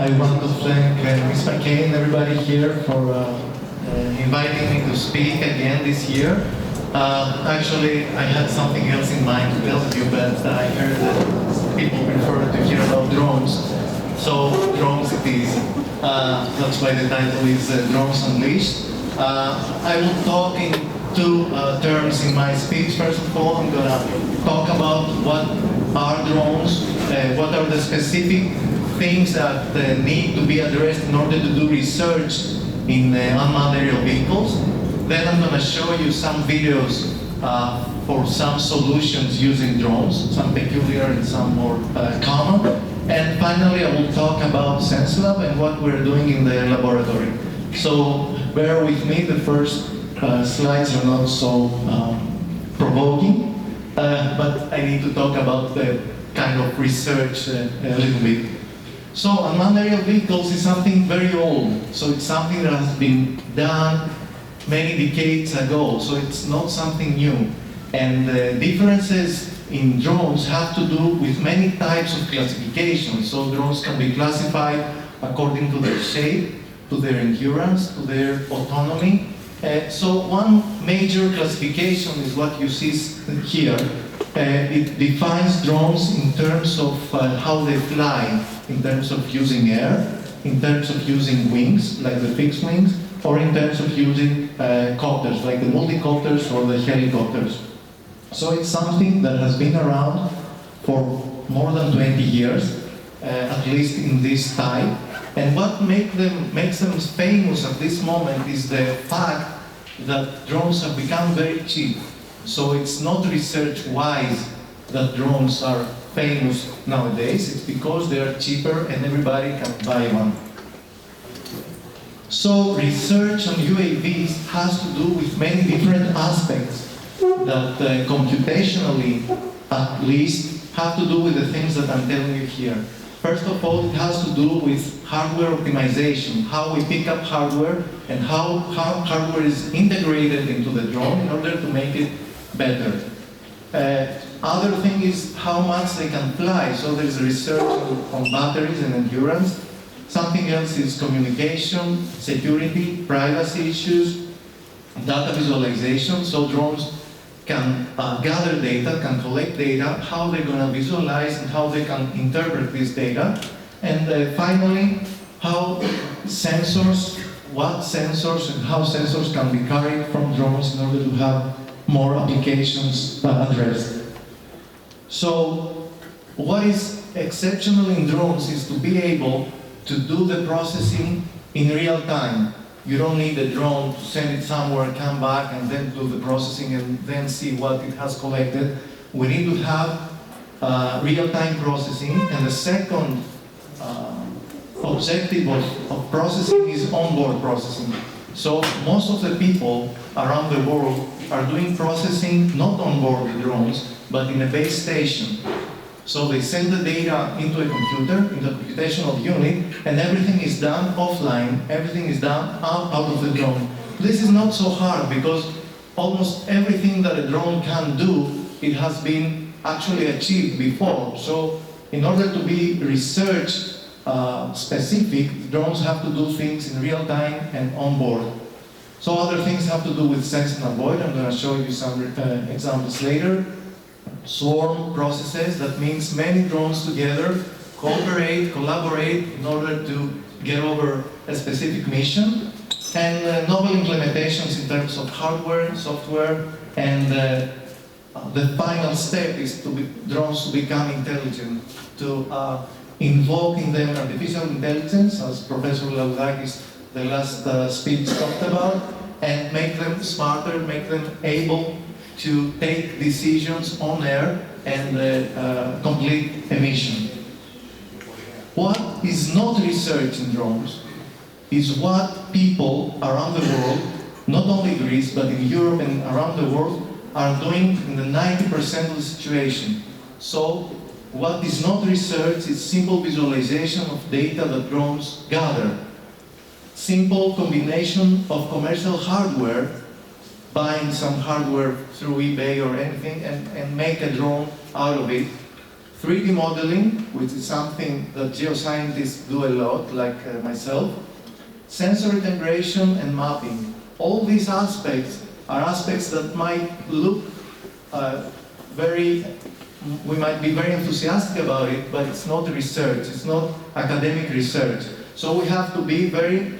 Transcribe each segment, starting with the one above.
I want to thank Ms. McCain and everybody here for inviting me to speak again this year. Actually, I had something else in mind to tell you, but I heard that people prefer to hear about drones. So, drones it is. That's why the title is Drones Unleashed. I will talk in two terms in my speech. First of all, I'm going to talk about what are drones, what are the specific things that need to be addressed in order to do research in unmanned aerial vehicles. Then I'm going to show you some videos for some solutions using drones, some peculiar and some more common. And finally, I will talk about SenseLab and what we're doing in the laboratory. So bear with me, the first slides are not so provoking, but I need to talk about the kind of research a little bit. So unmanned aerial vehicles is something very old. So it's something that has been done many decades ago. So it's not something new. And the differences in drones have to do with many types of classifications. So drones can be classified according to their shape, to their endurance, to their autonomy. So one major classification is what you see here. It defines drones in terms of how they fly, in terms of using air, in terms of using wings, like the fixed wings, or in terms of using copters, like the multicopters or the helicopters. So it's something that has been around for more than 20 years, at least in this type. And what makes them famous at this moment is the fact that drones have become very cheap. So it's not research-wise that drones are famous nowadays. It's because they are cheaper and everybody can buy one. So research on UAVs has to do with many different aspects that computationally, at least, have to do with the things that I'm telling you here. First of all, it has to do with hardware optimization, how we pick up hardware and how hardware is integrated into the drone in order to make it better. Other thing is how much they can fly. So there's research on batteries and endurance. Something else is communication, security, privacy issues, data visualization. So drones can gather data, can collect data, how they're going to visualize and how they can interpret this data. And finally, how sensors, what sensors and how sensors can be carried from drones in order to have more applications addressed. So what is exceptional in drones is to be able to do the processing in real time. You don't need a drone to send it somewhere, come back, and then do the processing and then see what it has collected. We need to have real-time processing, and the second objective of processing is onboard processing. So most of the people around the world are doing processing not on board the drones, but in a base station. So they send the data into a computer, into a computational unit, and everything is done offline, everything is done out of the drone. This is not so hard because almost everything that a drone can do, it has been actually achieved before. So in order to be research specific, drones have to do things in real time and on board. So other things have to do with sense and avoid. I'm going to show you some examples later. Swarm processes, that means many drones together cooperate, collaborate in order to get over a specific mission. And novel implementations in terms of hardware, software, and the final step is drones to become intelligent, to invoke in them artificial intelligence, as Professor Laudakis, the last speech, talked about, and make them smarter, make them able to take decisions on air and complete a mission. What is not research in drones is what people around the world, not only Greece, but in Europe and around the world, are doing in the 90% of the situation. So what is not research is simple visualization of data that drones gather. Simple combination of commercial hardware, buying some hardware through eBay or anything and make a drone out of it. 3D modeling, which is something that geoscientists do a lot, like myself, sensor integration and mapping. All these aspects are aspects that might look we might be very enthusiastic about it, but it's not research, it's not academic research. So we have to be very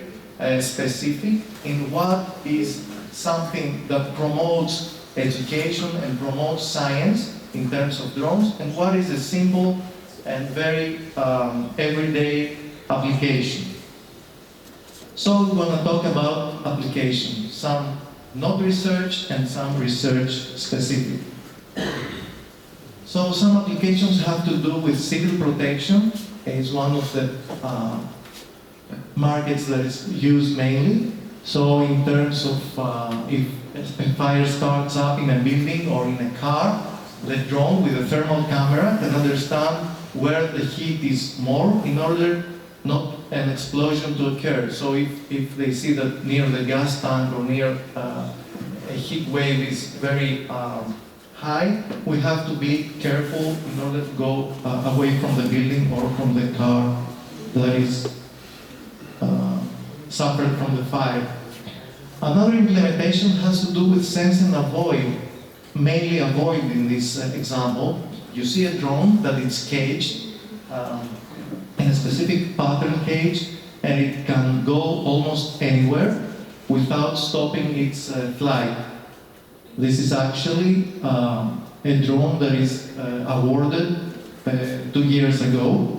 specific in what is something that promotes education and promotes science in terms of drones, and what is a simple and very everyday application. So we're going to talk about applications, some not research and some research specific. So some applications have to do with civil protection. It's one of the markets that is used mainly. So in terms of if a fire starts up in a building or in a car, the drone with a thermal camera can understand where the heat is more in order not an explosion to occur. So if they see that near the gas tank or near a heat wave is very high, we have to be careful in order to go away from the building or from the car that is suffered from the fire. Another implementation has to do with sense and avoid, mainly avoid in this example. You see a drone that is caged in a specific pattern cage, and it can go almost anywhere without stopping its flight. This is actually a drone that is awarded 2 years ago.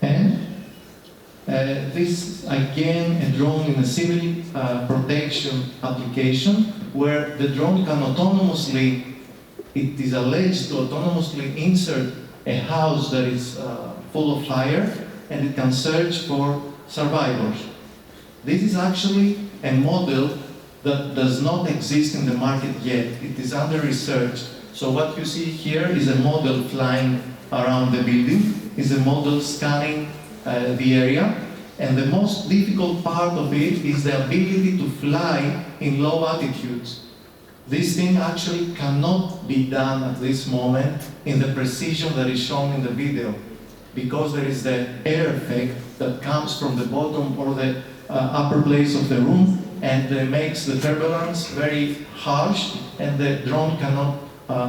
And this, again, a drone in a civil protection application where the drone can autonomously, it is alleged to autonomously insert a house that is full of fire, and it can search for survivors. This is actually a model that does not exist in the market yet. It is under research. So what you see here is a model flying around the building, is a model scanning the area, and the most difficult part of it is the ability to fly in low altitudes. This thing actually cannot be done at this moment in the precision that is shown in the video, because there is the air effect that comes from the bottom or the upper place of the room, and makes the turbulence very harsh, and the drone cannot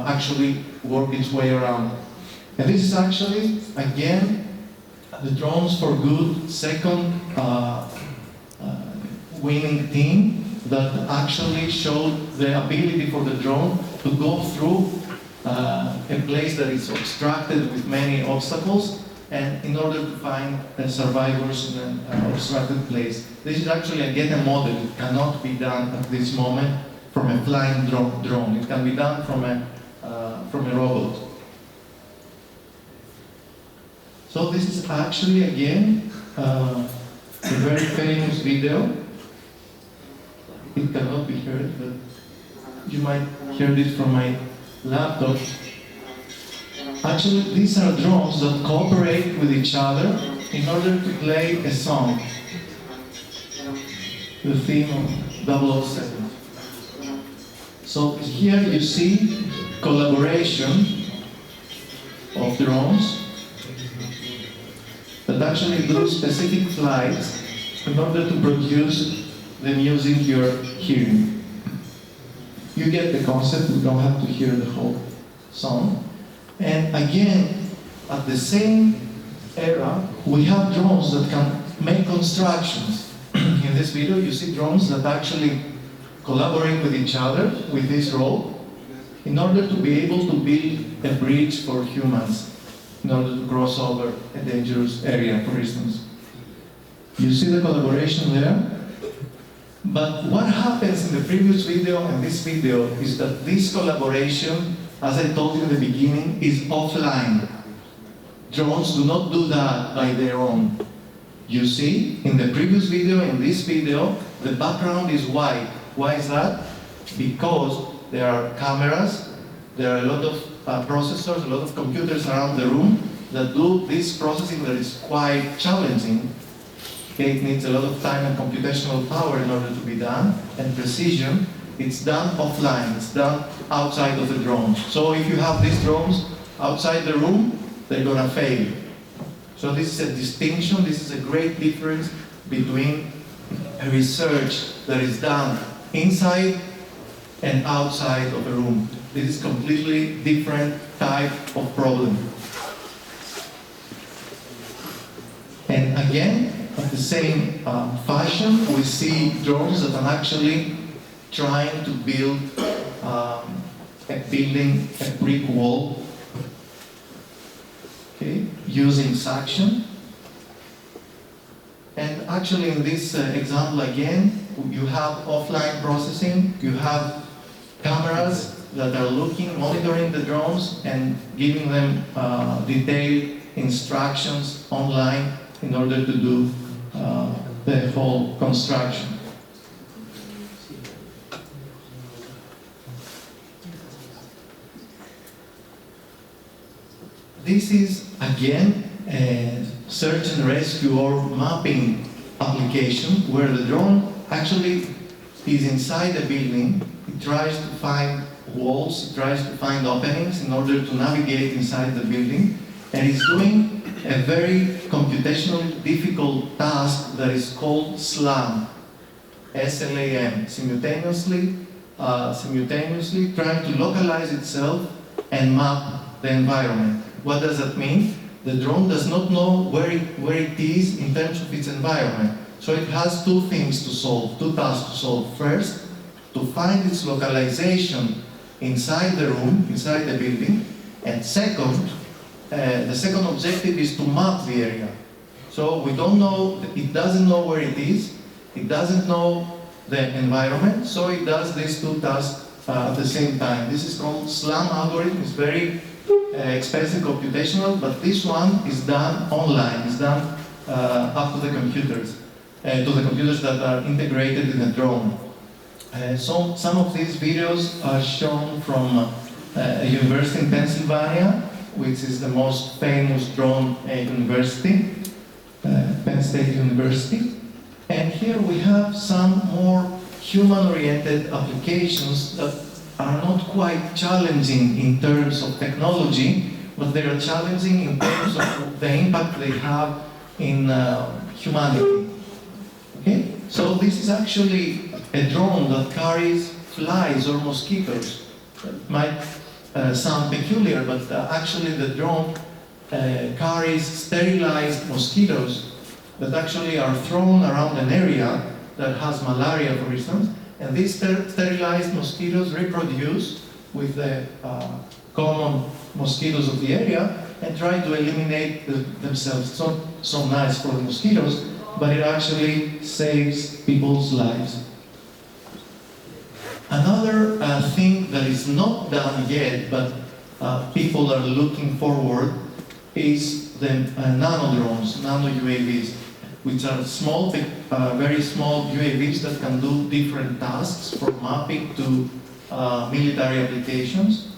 actually work its way around. And this is actually, again, the Drones for Good second winning team that actually showed the ability for the drone to go through a place that is obstructed with many obstacles, and in order to find survivors in an obstructed place. This is actually, again, a model. It cannot be done at this moment from a flying drone. It can be done from a robot. So this is actually, again, a very famous video. It cannot be heard, but you might hear this from my laptop. Actually, these are drones that cooperate with each other in order to play a song. The theme of 007. So here you see collaboration of drones that actually do specific flights in order to produce the music you're hearing. You get the concept, we don't have to hear the whole song. And again, at the same era, we have drones that can make constructions. In this video, you see drones that actually collaborate with each other with this rope in order to be able to build a bridge for humans in order to cross over a dangerous area, for instance. You see the collaboration there? But what happens in the previous video and this video is that this collaboration, as I told you in the beginning, is offline. Drones do not do that by their own. You see, in the previous video and this video, the background is white. Why is that? Because there are cameras, there are a lot of processors, a lot of computers around the room that do this processing that is quite challenging. Okay, it needs a lot of time and computational power in order to be done, and precision. it's done offline, it's done outside of the drone. So if you have these drones outside the room, they're gonna fail. So this is a distinction, this is a great difference between research that is done inside and outside of a room. This is completely different type of problem. And again, at the same fashion, we see drones that are actually trying to build a building, a brick wall, okay, using suction. And actually in this example again, you have offline processing, you have cameras that are looking, monitoring the drones and giving them detailed instructions online in order to do the whole construction. This is again a search and rescue or mapping application where the drone actually is inside a building. It tries to find walls, it tries to find openings in order to navigate inside the building, and is doing a very computationally difficult task that is called SLAM, S-L-A-M, simultaneously trying to localize itself and map the environment. What does that mean? The drone does not know where it is in terms of its environment. So it has two things to solve, two tasks to solve. First, to find its localization inside the room, inside the building. And second, the second objective is to map the area. So we don't know, it doesn't know where it is, it doesn't know the environment, so it does these two tasks at the same time. This is called SLAM algorithm. It's very expensive computational, but this one is done online, it's done up to the computers, that are integrated in a drone. So some of these videos are shown from a university in Pennsylvania, which is the most famous drone university, Penn State University. And here we have some more human-oriented applications that are not quite challenging in terms of technology, but they are challenging in terms of the impact they have in humanity. Okay? So this is actually a drone that carries flies or mosquitoes. It might sound peculiar, but actually the drone carries sterilized mosquitoes that actually are thrown around an area that has malaria, for instance, and these sterilized mosquitoes reproduce with the common mosquitoes of the area and try to eliminate themselves. It's not so nice for the mosquitoes, but it actually saves people's lives. Another thing that is not done yet, but people are looking forward, is the nano drones, nano UAVs, which are small, very small UAVs that can do different tasks, from mapping to military applications.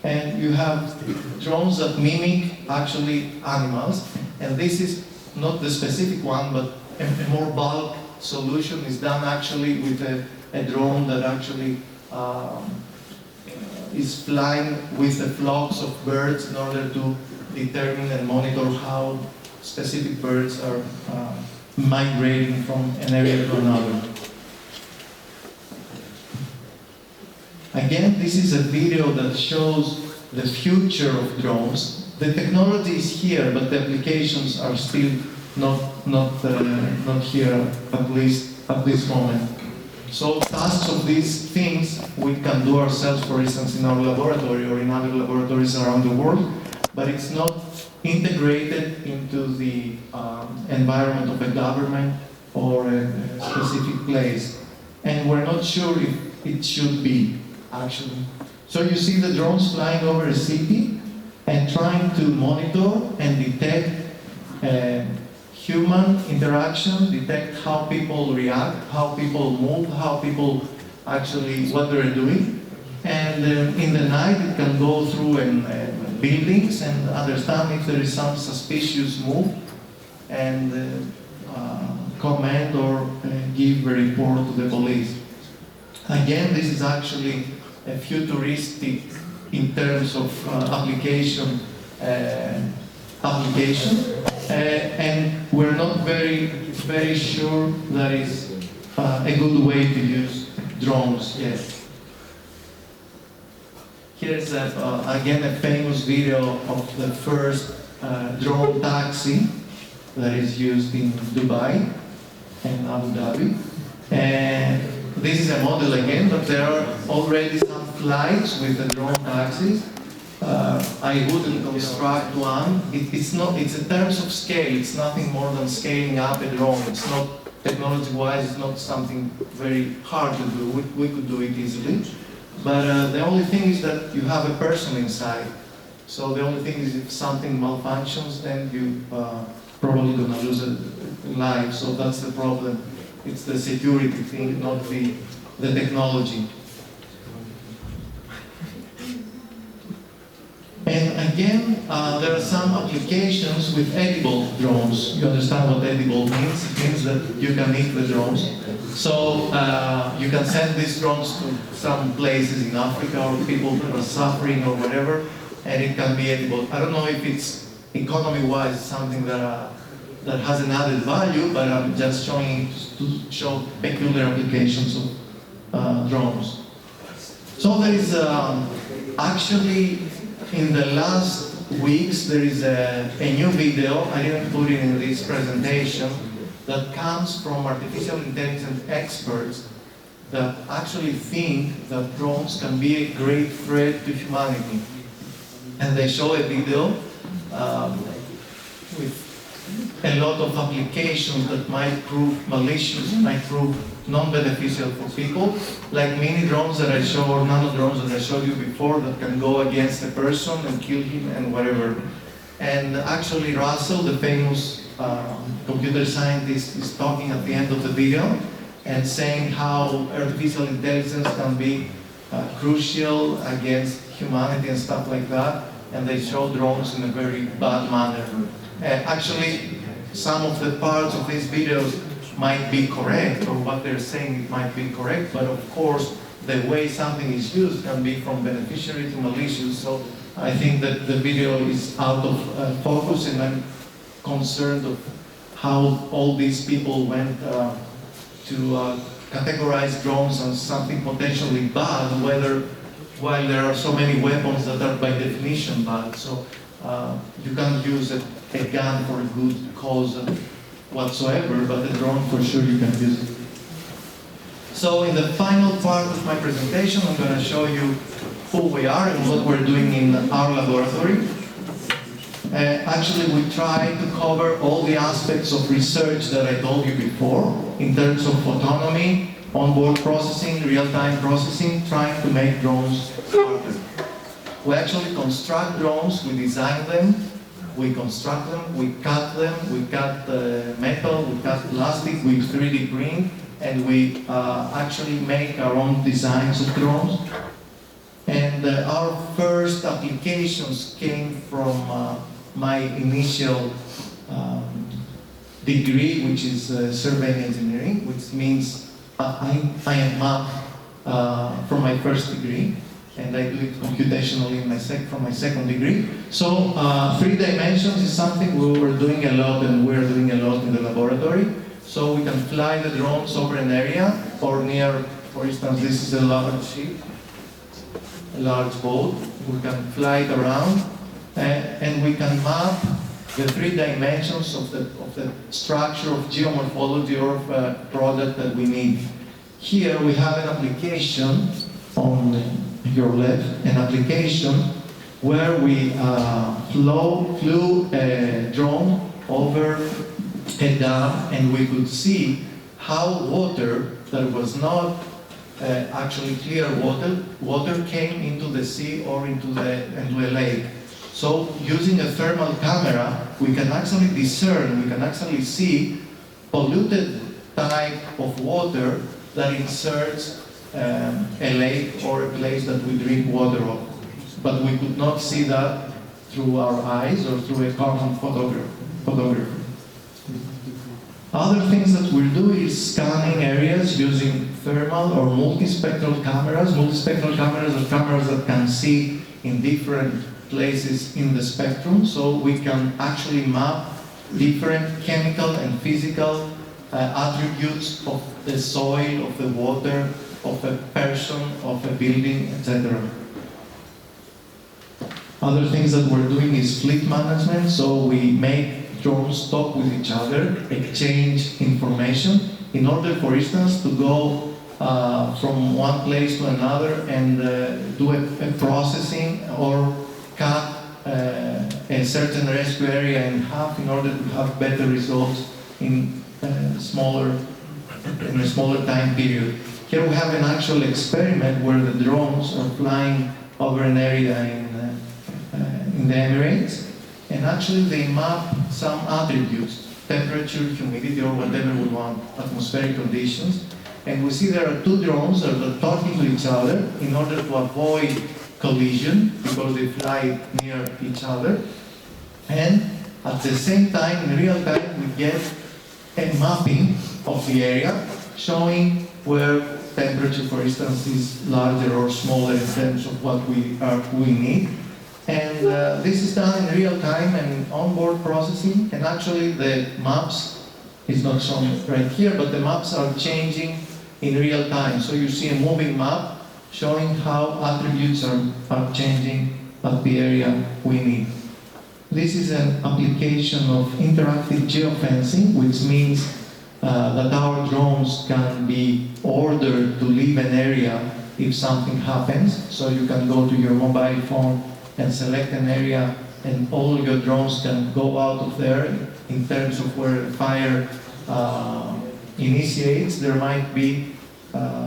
And you have drones that mimic actually animals, and this is not the specific one, but a more bulk solution is done actually with a drone that actually is flying with the flocks of birds in order to determine and monitor how specific birds are migrating from an area to another. Again, this is a video that shows the future of drones. The technology is here, but the applications are still not here, at least at this moment. So tasks of these things we can do ourselves, for instance, in our laboratory or in other laboratories around the world, but it's not integrated into the environment of a government or a specific place. And we're not sure if it should be, actually. So you see the drones flying over a city and trying to monitor and detect human interaction, detect how people react, how people move, how people actually, what they're doing. And in the night it can go through buildings and understand if there is some suspicious move and comment or give a report to the police. Again, this is actually a futuristic in terms of application, and we're not very sure that is a good way to use drones yet. Here's again a famous video of the first drone taxi that is used in Dubai and Abu Dhabi. And this is a model again, but there are already some flights with the drone taxis. I wouldn't construct one. It's in terms of scale, it's nothing more than scaling up a drone. It's not, technology-wise, it's not something very hard to do. We could do it easily. But the only thing is that you have a person inside. So the only thing is if something malfunctions, then you probably gonna lose a life. So that's the problem. It's the security thing, not the technology. And again, there are some applications with edible drones. You understand what edible means? It means that you can eat the drones. So you can send these drones to some places in Africa or people that are suffering or whatever, and it can be edible. I don't know if it's economy-wise something that has an added value, but I'm just showing to show peculiar applications of drones. So there is actually, in the last weeks, there is a new video, I didn't put it in this presentation, that comes from artificial intelligence experts that actually think that drones can be a great threat to humanity. And they show a video with a lot of applications that might prove malicious, might prove non-beneficial for people, like mini drones that I showed, or nano drones that I showed you before, that can go against a person and kill him and whatever. And actually Russell, the famous computer scientist, is talking at the end of the video and saying how artificial intelligence can be crucial against humanity and stuff like that, and they show drones in a very bad manner. Actually, some of the parts of these videos might be correct, or what they're saying might be correct, but of course the way something is used can be from beneficiary to malicious. So I think that the video is out of focus, and I'm concerned of how all these people went to categorize drones as something potentially bad, while there are so many weapons that are by definition bad. So you can't use a gun for a good cause whatsoever, but a drone for sure you can use it. So in the final part of my presentation, I'm going to show you who we are and what we're doing in our laboratory. Actually, we try to cover all the aspects of research that I told you before, in terms of autonomy, onboard processing, real-time processing, trying to make drones smarter. We actually construct drones, we design them, we construct them, we cut metal, we cut plastic, we 3D print, and we actually make our own designs of drones. And our first applications came from my initial degree, which is surveying engineering, which means I am math from my first degree, and I do it computationally from my second degree. So 3 dimensions is something we were doing a lot, and we're doing a lot in the laboratory. So we can fly the drones over an area, or near, for instance, this is a large ship, a large boat. We can fly it around, and we can map the 3 dimensions of the structure of geomorphology or of a product that we need. Here we have an application on your left, an application where we flew a drone over a dam, and we could see how water that was not actually clear water came into the sea or into a lake. So using a thermal camera, we can actually discern, we can actually see polluted type of water that inserts a lake or a place that we drink water of. But we could not see that through our eyes or through a carbon photography. Other things that we'll do is scanning areas using thermal or multispectral cameras. Multispectral cameras are cameras that can see in different places in the spectrum, so we can actually map different chemical and physical attributes of the soil, of the water, of a person, of a building, etc. Other things that we're doing is fleet management, so we make drones talk with each other, exchange information, in order, for instance, to go from one place to another and do a processing or cut a certain rescue area in half in order to have better results in a smaller time period. Here we have an actual experiment where the drones are flying over an area in the Emirates, and actually they map some attributes, temperature, humidity, or whatever we want, atmospheric conditions. And we see there are two drones that are talking to each other in order to avoid collision because they fly near each other. And at the same time, in real time, we get a mapping of the area showing where temperature, for instance, is larger or smaller in terms of what we need. And this is done in real time and onboard processing. And actually, the maps is not shown right here, but the maps are changing in real time. So you see a moving map showing how attributes are changing at the area we need. This is an application of interactive geofencing, which means that our drones can be ordered to leave an area if something happens. So you can go to your mobile phone and select an area, and all your drones can go out of there. In terms of where fire initiates, there might be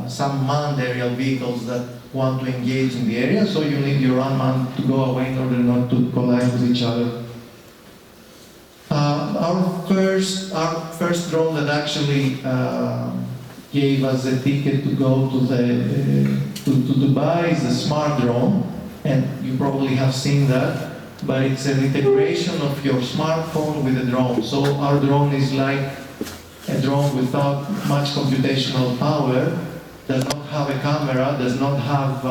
some manned aerial vehicles that want to engage in the area, so you need your unmanned to go away in order not to collide with each other. Our first drone that actually gave us a ticket to go to Dubai is the smart drone, and you probably have seen that, but it's an integration of your smartphone with a drone. So our drone is like a drone without much computational power, does not have a camera, does not have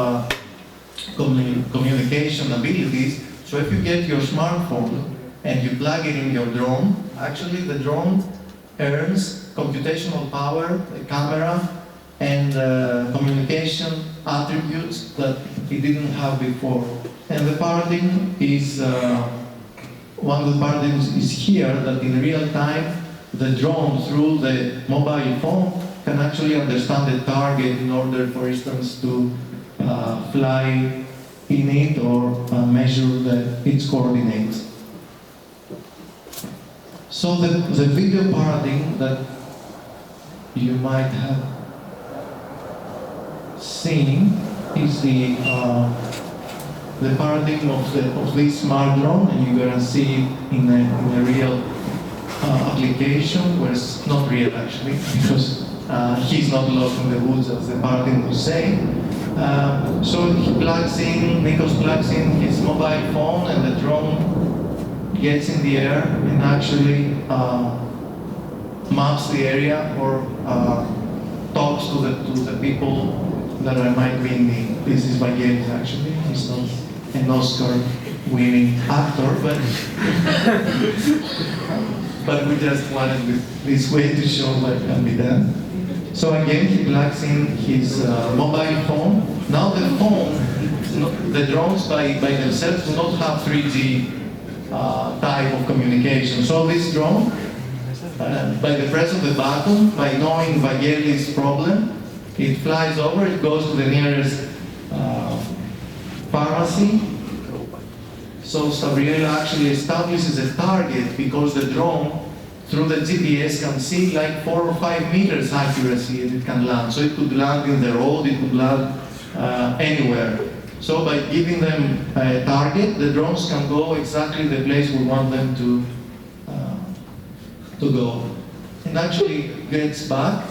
communication abilities. So if you get your smartphone and you plug it in your drone, actually the drone earns computational power, a camera, and communication attributes that it didn't have before. And the paradigm is, one of the paradigms is here, that in real time, the drone through the mobile phone can actually understand the target in order, for instance, to fly in it or measure its coordinates. So the video paradigm that you might have seen is the paradigm of this smart drone, and you're going to see it in a real application, where it's not real actually, because he's not lost in the woods, as the paradigm was saying. So he plugs in, Nikos plugs in his mobile phone, and the drone gets in the air and actually maps the area or talks to the people that might be in need. This is Vangelis actually. He's not an Oscar-winning actor, but we just wanted this way to show what can be done. So again, he plugs in his mobile phone. Now the drones by themselves do not have 3G type of communication. So this drone, by the press of the button, by knowing Vangelis' problem, it flies over, it goes to the nearest pharmacy. So Gabriela actually establishes a target because the drone, through the GPS, can see like 4 or 5 meters accuracy, and it can land. So it could land in the road, it could land anywhere. So by giving them a target, the drones can go exactly the place we want them to go. And actually gets back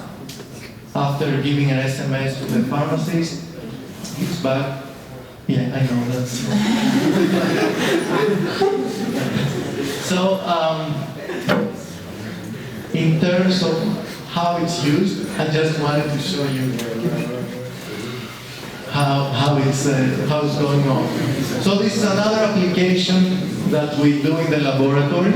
after giving an SMS to the pharmacist. Gives back. Yeah, I know that's. So in terms of how it's used, I just wanted to show you how it's going on. So this is another application that we do in the laboratory.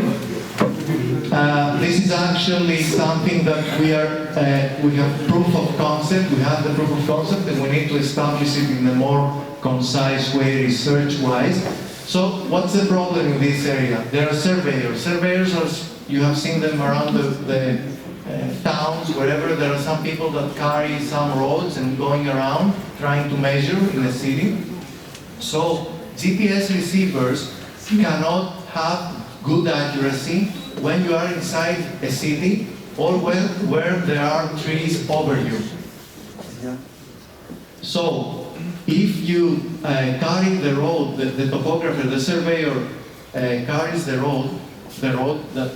This is actually something that we have proof of concept. We have the proof of concept, and we need to establish it in a more concise way, research-wise. So what's the problem in this area? There are surveyors. Surveyors are, you have seen them around the towns, wherever there are some people that carry some roads and going around trying to measure in a city. So GPS receivers cannot have good accuracy when you are inside a city or where there are trees over you. So if you carry the road, the topographer, the surveyor carries the road that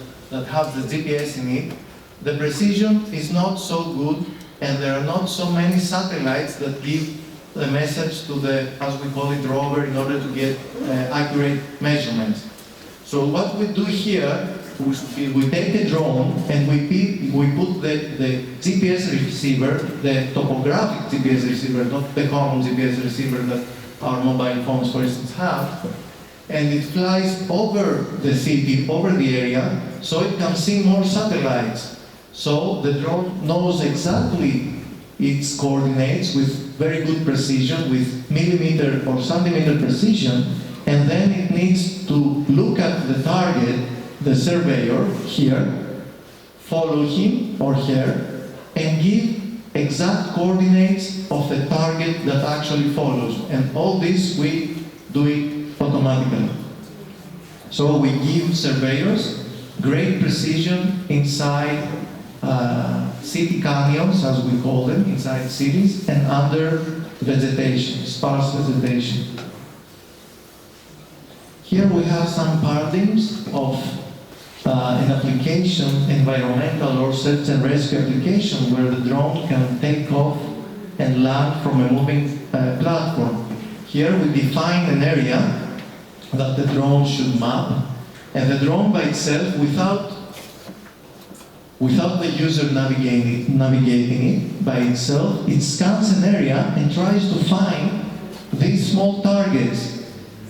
has the GPS in it, the precision is not so good, and there are not so many satellites that give the message to the, as we call it, rover, in order to get accurate measurements. So what we do here, we take a drone and we put the GPS receiver, the topographic GPS receiver, not the common GPS receiver that our mobile phones, for instance, have, and it flies over the city, over the area, so it can see more satellites. So the drone knows exactly its coordinates with very good precision, with millimeter or centimeter precision, and then it needs to look at the target, the surveyor here, follow him or her, and give exact coordinates of the target that actually follows. And all this we do it automatically. So we give surveyors great precision inside city canyons, as we call them, inside cities, and under vegetation, sparse vegetation. Here we have some paradigms of an application, environmental or search and rescue application, where the drone can take off and land from a moving platform. Here we define an area that the drone should map, and the drone by itself, without the user navigating it by itself, it scans an area and tries to find these small targets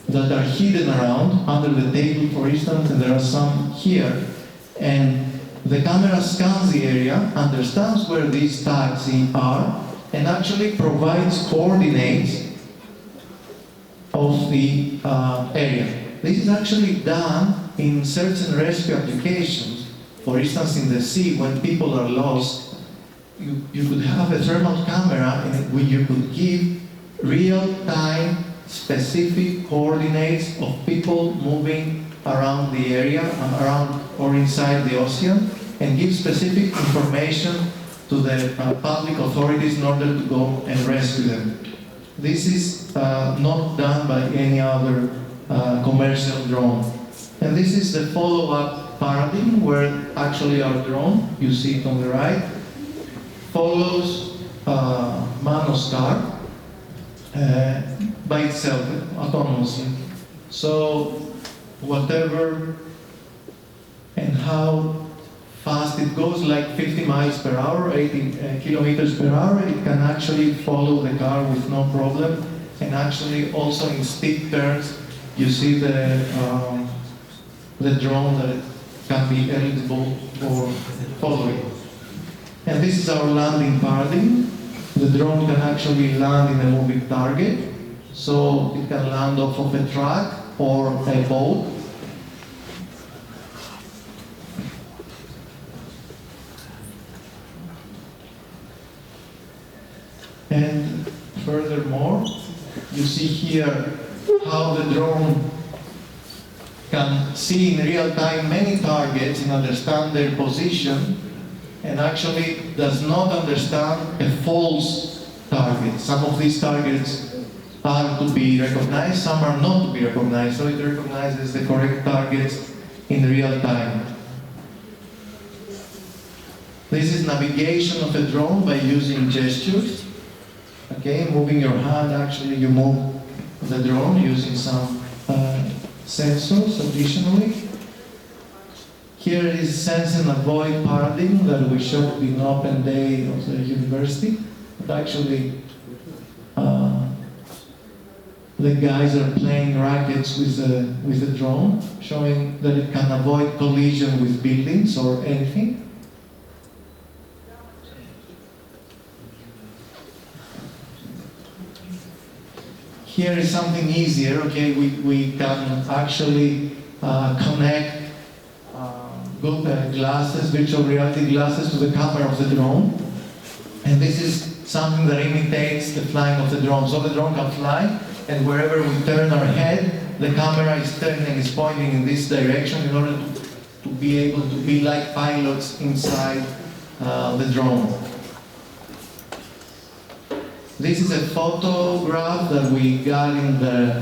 that are hidden around under the table, for instance, and there are some here. And the camera scans the area, understands where these tags are, and actually provides coordinates of the area. This is actually done in search and rescue applications. For instance, in the sea, when people are lost, you could have a thermal camera in which you could give real-time specific coordinates of people moving around the area, around or inside the ocean, and give specific information to the public authorities in order to go and rescue them. This is not done by any other commercial drone. And this is the follow-up paradigm, where actually our drone, you see it on the right, follows Manos car by itself, autonomously. So whatever and how fast it goes, like 50 miles per hour, 80 kilometers per hour, it can actually follow the car with no problem. And actually also in steep turns, you see the drone that can be eligible for following. And this is our landing paradigm. The drone can actually land in a moving target, so it can land off of a truck or a boat. And furthermore, you see here how the drone can see in real time many targets and understand their position, and actually does not understand a false target. Some of these targets are to be recognized, some are not to be recognized, so it recognizes the correct targets in real time. This is navigation of a drone by using gestures. Okay, moving your hand, actually you move the drone using some sensors additionally. Here is sense and avoid paradigm that we showed in open day of the university. But actually, the guys are playing rackets with a drone, showing that it can avoid collision with buildings or anything. Here is something easier, okay? We can actually connect glasses, virtual reality glasses to the camera of the drone. And this is something that imitates the flying of the drone. So the drone can fly, and wherever we turn our head, the camera is turning, is pointing in this direction in order to be able to be like pilots inside the drone. This is a photograph that we got in the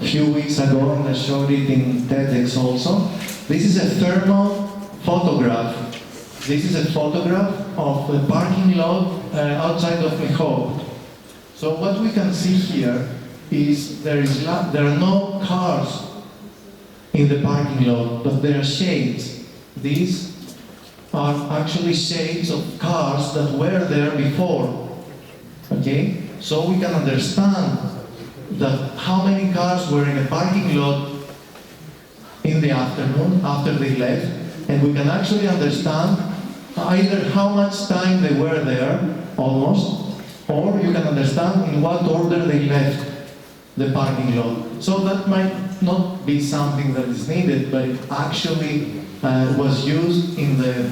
few weeks ago, and I showed it in TEDx also. This is a thermal photograph. This is a photograph of the parking lot outside of Mexico. So what we can see here is there are no cars in the parking lot, but there are shades. These are actually shades of cars that were there before. Okay? So we can understand that how many cars were in a parking lot in the afternoon after they left, and we can actually understand either how much time they were there, almost, or you can understand in what order they left the parking lot. So that might not be something that is needed, but it actually was used in the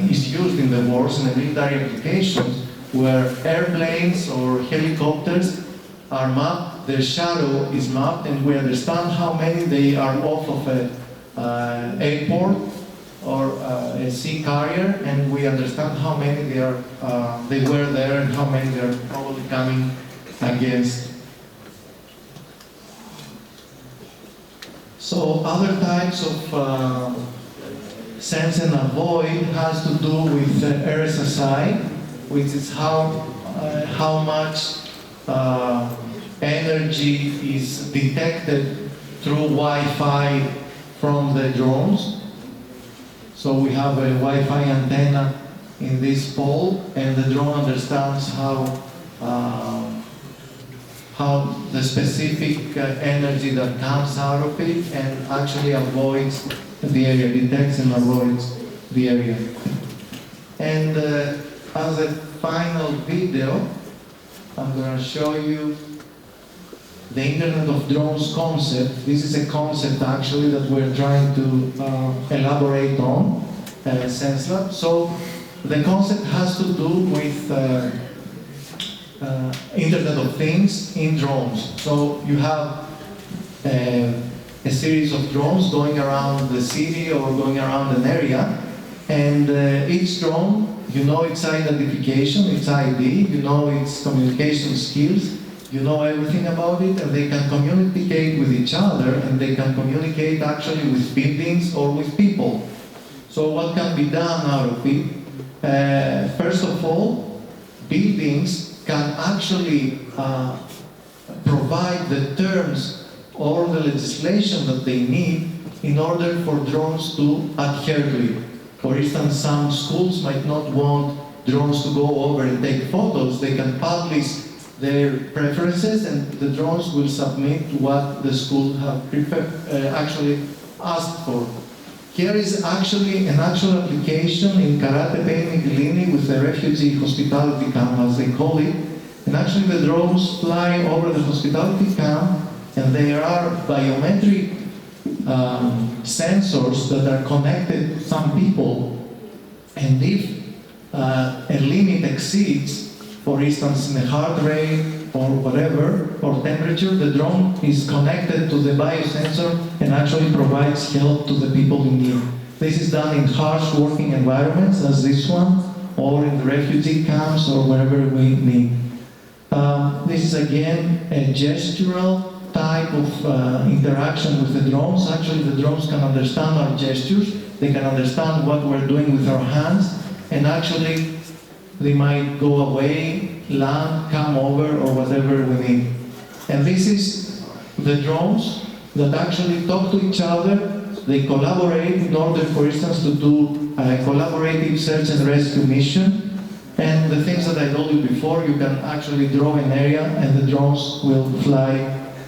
is used in the wars in the military applications, where airplanes or helicopters are mapped, their shadow is mapped, and we understand how many they are off of an airport or a sea carrier, and we understand how many they were there and how many they are probably coming against. So other types of sense and avoid has to do with RSSI, which is how much energy is detected through Wi-Fi from the drones. So we have a Wi-Fi antenna in this pole, and the drone understands how the specific energy that comes out of it, and actually avoids the area, detects and avoids the area. And as a final video, I'm going to show you the Internet of Drones concept. This is a concept actually that we're trying to elaborate on SenseLab. So the concept has to do with Internet of Things in drones. So you have a series of drones going around the city or going around an area, and each drone, you know its identification, its ID, you know its communication skills, you know everything about it, and they can communicate with each other, and they can communicate actually with buildings or with people. So what can be done out of it? First of all, buildings can actually provide the terms or the legislation that they need in order for drones to adhere to it. For instance, some schools might not want drones to go over and take photos. They can publish their preferences, and the drones will submit what the school have actually asked for. Here is actually an actual application in Karate Miglini with the refugee hospitality camp, as they call it. And actually the drones fly over the hospitality camp, and there are biometric sensors that are connected to some people. And if a limit exceeds, for instance, in the heart rate or whatever, or temperature, the drone is connected to the biosensor and actually provides help to the people in need. This is done in harsh working environments, as this one, or in the refugee camps, or wherever we need. This is again a gestural type of interaction with the drones. Actually, the drones can understand our gestures, they can understand what we're doing with our hands, and actually they might go away, land, come over, or whatever we need. And this is the drones that actually talk to each other they collaborate in order, for instance, to do a collaborative search and rescue mission. And the things that I told you before, you can actually draw an area and the drones will fly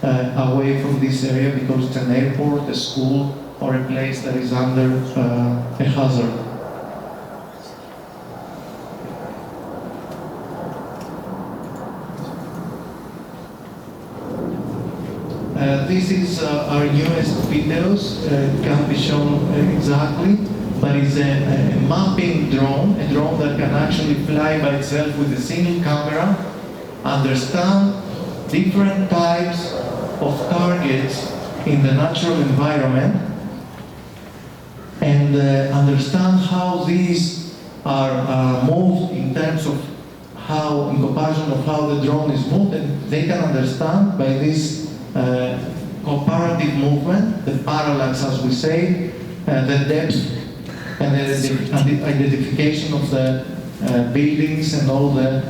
away from this area because it's an airport, a school, or a place that is under a hazard. This is our newest videos. It can't be shown exactly, but it's a mapping drone, a drone that can actually fly by itself with a single camera, understand different types of targets in the natural environment, and understand how these are moved in terms of how, in comparison of how the drone is moved, and they can understand by this comparative movement, the parallax as we say, the depth and the identification of the buildings and all the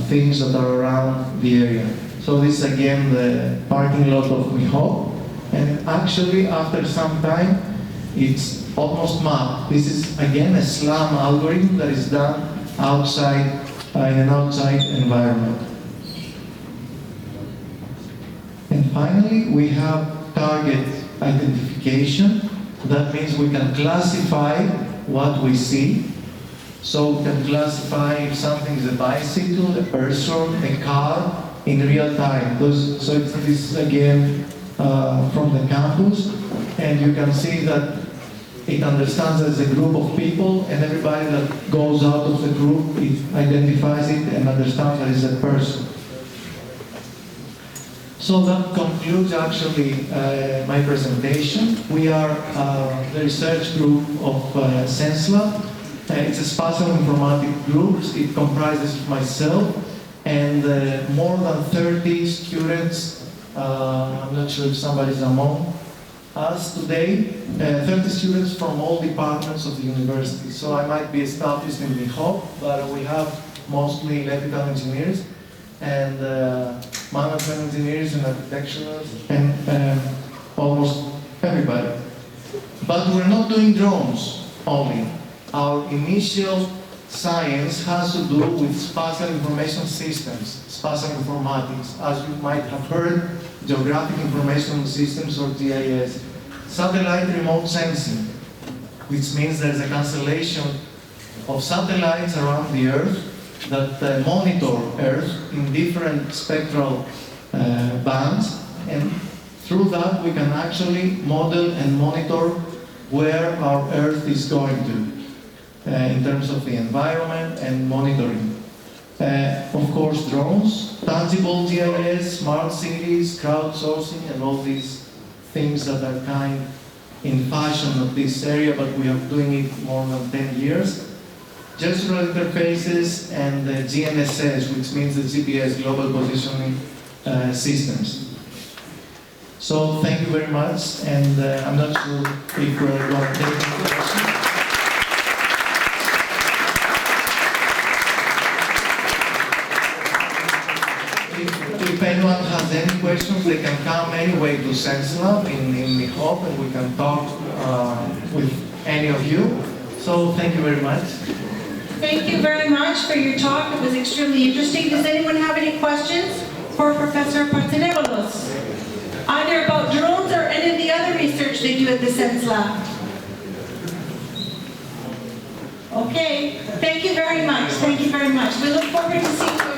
things that are around the area. So this is again the parking lot of Mihop, and actually after some time it's almost mapped. This is again a SLAM algorithm that is done outside, in an outside environment. And finally, we have target identification. That means we can classify what we see. So we can classify if something is a bicycle, a person, a car in real time. So this is again from the campus, and you can see that it understands as a group of people, and everybody that goes out of the group, it identifies it and understands that it's a person. So that concludes actually my presentation. We are the research group of SenseLab. It's a spatial informatics group. It comprises myself and more than 30 students. I'm not sure if somebody's among us today. 30 students from all departments of the university. So I might be established in Mihop, but we have mostly electrical engineers and management engineers and architecturals and almost everybody. But we're not doing drones only. Our initial science has to do with spatial information systems, spatial informatics, as you might have heard, geographic information systems or GIS. Satellite remote sensing, which means there's a constellation of satellites around the Earth that monitor Earth in different spectral bands, and through that we can actually model and monitor where our Earth is going to in terms of the environment and monitoring. Of course, drones, tangible GIS, smart cities, crowdsourcing, and all these things that are kind in fashion of this area, but we are doing it more than 10 years. Gestural interfaces and GNSS, which means the GPS, Global Positioning Systems. So thank you very much, and I'm not sure if we're going to take any questions. If anyone has any questions, they can come anyway to SenseLab in Mihop, and we can talk with any of you. So thank you very much. Thank you very much for your talk. It was extremely interesting. Does anyone have any questions for Professor Partsinevelos? Either about drones or any of the other research they do at the SenseLab? Okay. Thank you very much. Thank you very much. We look forward to seeing you.